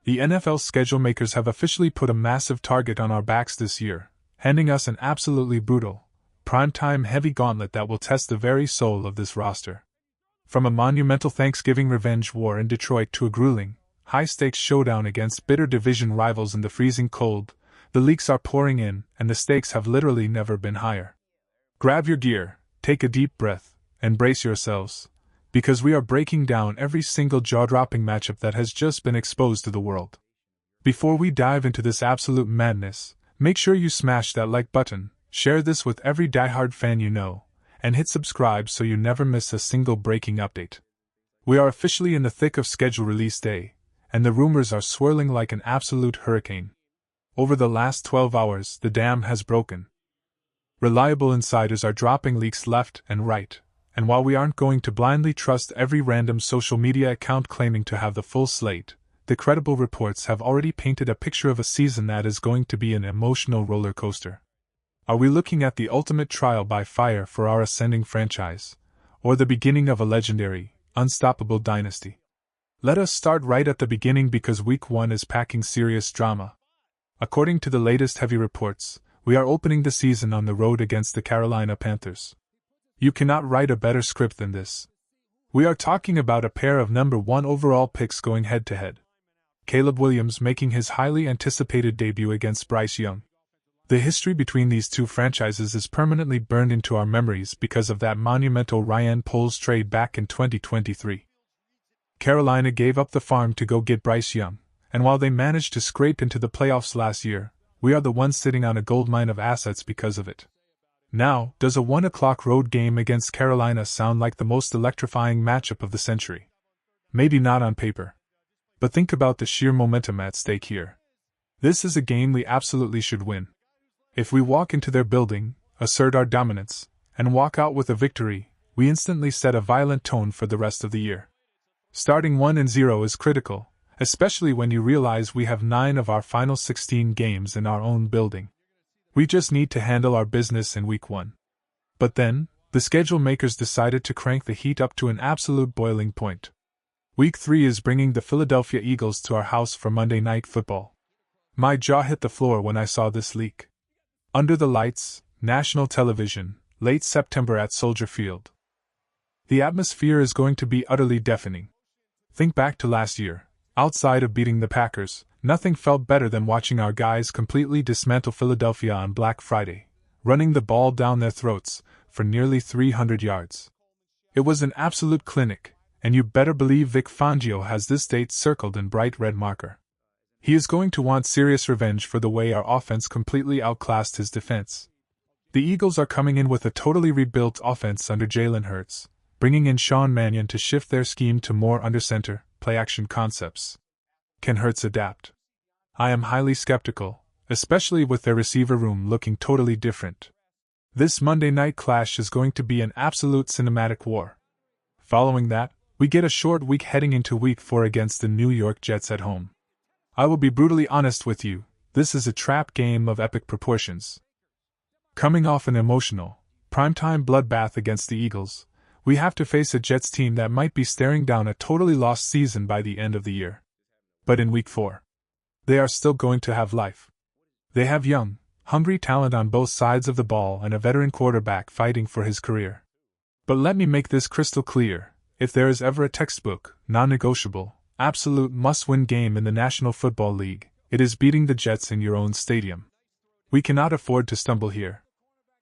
The NFL schedule makers have officially put a massive target on our backs this year, handing us an absolutely brutal, primetime heavy gauntlet that will test the very soul of this roster. From a monumental Thanksgiving revenge war in Detroit to a grueling, high-stakes showdown against bitter division rivals in the freezing cold, the leaks are pouring in, and the stakes have literally never been higher. Grab your gear, take a deep breath, and brace yourselves, because we are breaking down every single jaw-dropping matchup that has just been exposed to the world. Before we dive into this absolute madness, make sure you smash that like button, share this with every diehard fan you know, and hit subscribe so you never miss a single breaking update. We are officially in the thick of schedule release day, and the rumors are swirling like an absolute hurricane. Over the last 12 hours, the dam has broken. Reliable insiders are dropping leaks left and right, and while we aren't going to blindly trust every random social media account claiming to have the full slate, the credible reports have already painted a picture of a season that is going to be an emotional roller coaster. Are we looking at the ultimate trial by fire for our ascending franchise, or the beginning of a legendary, unstoppable dynasty? Let us start right at the beginning because Week 1 is packing serious drama. According to the latest heavy reports, we are opening the season on the road against the Carolina Panthers. You cannot write a better script than this. We are talking about a pair of number 1 overall picks going head-to-head. Caleb Williams making his highly anticipated debut against Bryce Young. The history between these two franchises is permanently burned into our memories because of that monumental Ryan Poles trade back in 2023. Carolina gave up the farm to go get Bryce Young, and while they managed to scrape into the playoffs last year, we are the ones sitting on a goldmine of assets because of it. Now, does a 1 o'clock road game against Carolina sound like the most electrifying matchup of the century? Maybe not on paper. But think about the sheer momentum at stake here. This is a game we absolutely should win. If we walk into their building, assert our dominance, and walk out with a victory, we instantly set a violent tone for the rest of the year. Starting 1-0 is critical, especially when you realize we have 9 of our final 16 games in our own building. We just need to handle our business in Week 1. But then, the schedule makers decided to crank the heat up to an absolute boiling point. Week 3 is bringing the Philadelphia Eagles to our house for Monday Night Football. My jaw hit the floor when I saw this leak. Under the lights, national television, late September at Soldier Field. The atmosphere is going to be utterly deafening. Think back to last year. Outside of beating the Packers, nothing felt better than watching our guys completely dismantle Philadelphia on Black Friday, running the ball down their throats for nearly 300 yards. It was an absolute clinic, and you better believe Vic Fangio has this date circled in bright red marker. He is going to want serious revenge for the way our offense completely outclassed his defense. The Eagles are coming in with a totally rebuilt offense under Jalen Hurts, bringing in Sean Mannion to shift their scheme to more under-center, play-action concepts. Can Hurts adapt? I am highly skeptical, especially with their receiver room looking totally different. This Monday night clash is going to be an absolute cinematic war. Following that, we get a short week heading into Week 4 against the New York Jets at home. I will be brutally honest with you, this is a trap game of epic proportions. Coming off an emotional, primetime bloodbath against the Eagles, we have to face a Jets team that might be staring down a totally lost season by the end of the year. But in Week 4, they are still going to have life. They have young, hungry talent on both sides of the ball and a veteran quarterback fighting for his career. But let me make this crystal clear, if there is ever a textbook, non-negotiable, absolute must-win game in the National Football League, it is beating the Jets in your own stadium. We cannot afford to stumble here.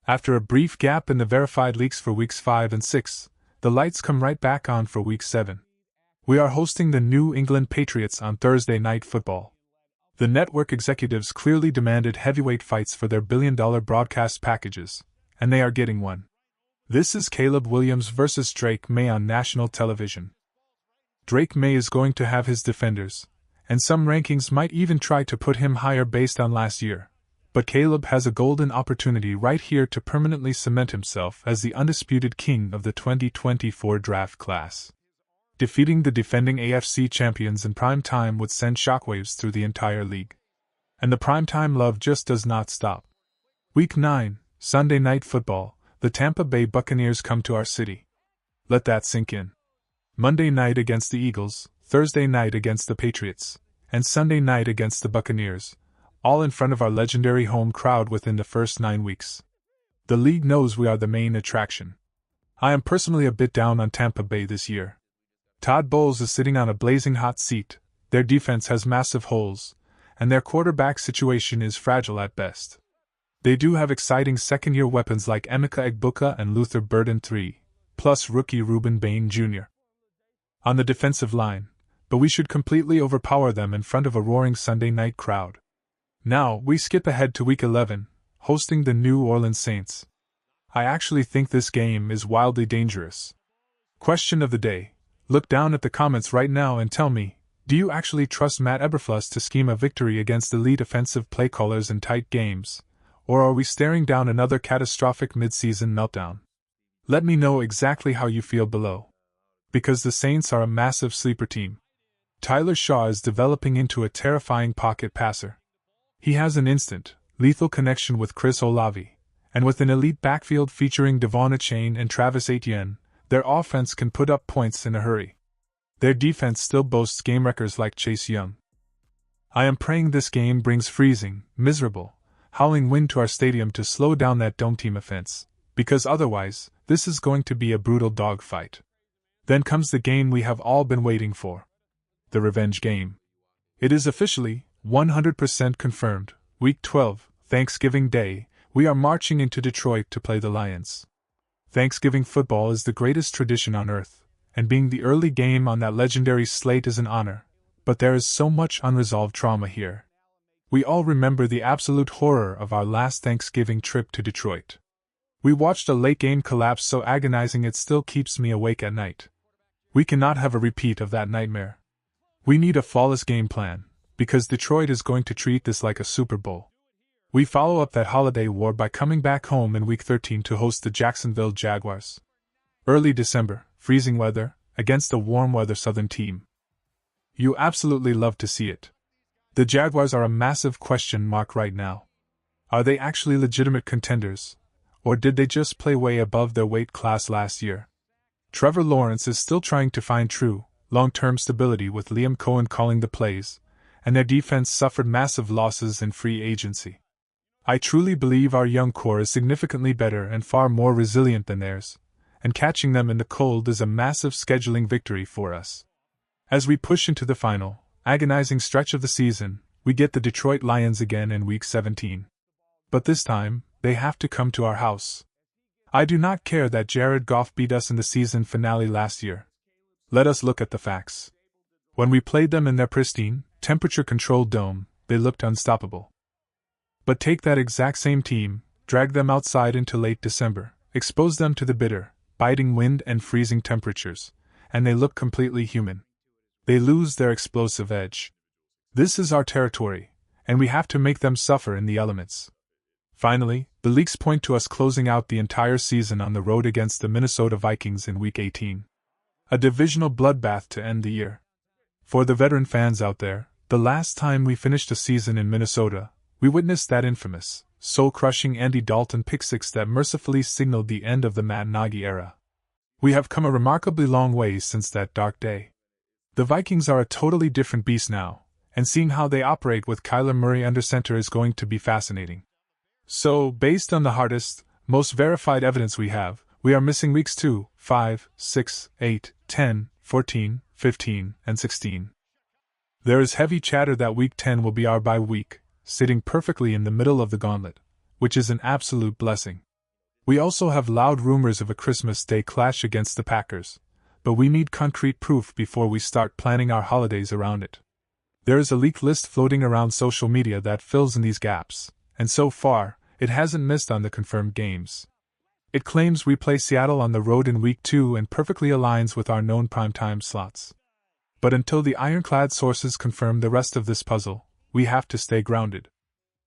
After a brief gap in the verified leaks for Weeks 5 and 6, the lights come right back on for Week 7. We are hosting the New England Patriots on Thursday Night Football. The network executives clearly demanded heavyweight fights for their billion-dollar broadcast packages, and they are getting one. This is Caleb Williams versus Drake May on national television. Drake May is going to have his defenders, and some rankings might even try to put him higher based on last year. But Caleb has a golden opportunity right here to permanently cement himself as the undisputed king of the 2024 draft class. Defeating the defending AFC champions in prime time would send shockwaves through the entire league. And the primetime love just does not stop. Week 9, Sunday Night Football, the Tampa Bay Buccaneers come to our city. Let that sink in. Monday night against the Eagles, Thursday night against the Patriots. and Sunday night against the Buccaneers, all in front of our legendary home crowd within the first 9 weeks. The league knows we are the main attraction. I am personally a bit down on Tampa Bay this year. Todd Bowles is sitting on a blazing hot seat, their defense has massive holes, and their quarterback situation is fragile at best. They do have exciting second-year weapons like Emeka Egbuka and Luther Burden III, plus rookie Reuben Bain Jr. on the defensive line, but we should completely overpower them in front of a roaring Sunday night crowd. Now, we skip ahead to Week 11, hosting the New Orleans Saints. I actually think this game is wildly dangerous. Question of the day: look down at the comments right now and tell me, do you actually trust Matt Eberflus to scheme a victory against elite offensive play callers in tight games, or are we staring down another catastrophic mid-season meltdown? Let me know exactly how you feel below. Because the Saints are a massive sleeper team. Tyler Shaw is developing into a terrifying pocket passer. He has an instant, lethal connection with Chris Olave, and with an elite backfield featuring Devon Achane and Travis Etienne, their offense can put up points in a hurry. Their defense still boasts game wreckers like Chase Young. I am praying this game brings freezing, miserable, howling wind to our stadium to slow down that dome team offense, because otherwise, this is going to be a brutal dogfight. Then comes the game we have all been waiting for. The revenge game. It is officially 100% confirmed. Week 12, Thanksgiving Day, we are marching into Detroit to play the Lions. Thanksgiving football is the greatest tradition on earth, and being the early game on that legendary slate is an honor, but there is so much unresolved trauma here. We all remember the absolute horror of our last Thanksgiving trip to Detroit. We watched a late game collapse so agonizing it still keeps me awake at night. We cannot have a repeat of that nightmare. We need a flawless game plan, because Detroit is going to treat this like a Super Bowl. We follow up that holiday war by coming back home in Week 13 to host the Jacksonville Jaguars. Early December, freezing weather, against a warm weather Southern team. You absolutely love to see it. The Jaguars are a massive question mark right now. Are they actually legitimate contenders, or did they just play way above their weight class last year? Trevor Lawrence is still trying to find true, long-term stability with Liam Cohen calling the plays, and their defense suffered massive losses in free agency. I truly believe our young core is significantly better and far more resilient than theirs, and catching them in the cold is a massive scheduling victory for us. As we push into the final, agonizing stretch of the season, we get the Detroit Lions again in Week 17. But this time, they have to come to our house. I do not care that Jared Goff beat us in the season finale last year. Let us look at the facts. When we played them in their pristine, temperature-controlled dome, they looked unstoppable. But take that exact same team, drag them outside into late December, expose them to the bitter, biting wind and freezing temperatures, and they look completely human. They lose their explosive edge. This is our territory, and we have to make them suffer in the elements. Finally, the leaks point to us closing out the entire season on the road against the Minnesota Vikings in Week 18. A divisional bloodbath to end the year. For the veteran fans out there, the last time we finished a season in Minnesota, we witnessed that infamous, soul-crushing Andy Dalton pick-six that mercifully signaled the end of the Matt Nagy era. We have come a remarkably long way since that dark day. The Vikings are a totally different beast now, and seeing how they operate with Kyler Murray under center is going to be fascinating. So, based on the hardest, most verified evidence we have, we are missing weeks 2, 5, 6, 8, 10, 14, 15, and 16. There is heavy chatter that Week 10 will be our bye week, sitting perfectly in the middle of the gauntlet, which is an absolute blessing. We also have loud rumors of a Christmas Day clash against the Packers, but we need concrete proof before we start planning our holidays around it. There is a leak list floating around social media that fills in these gaps, and so far, it hasn't missed on the confirmed games. It claims we play Seattle on the road in Week 2 and perfectly aligns with our known primetime slots. But until the ironclad sources confirm the rest of this puzzle, we have to stay grounded.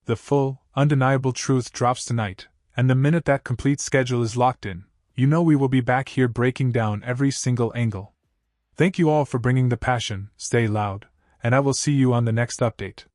The full, undeniable truth drops tonight, and the minute that complete schedule is locked in, you know we will be back here breaking down every single angle. Thank you all for bringing the passion, stay loud, and I will see you on the next update.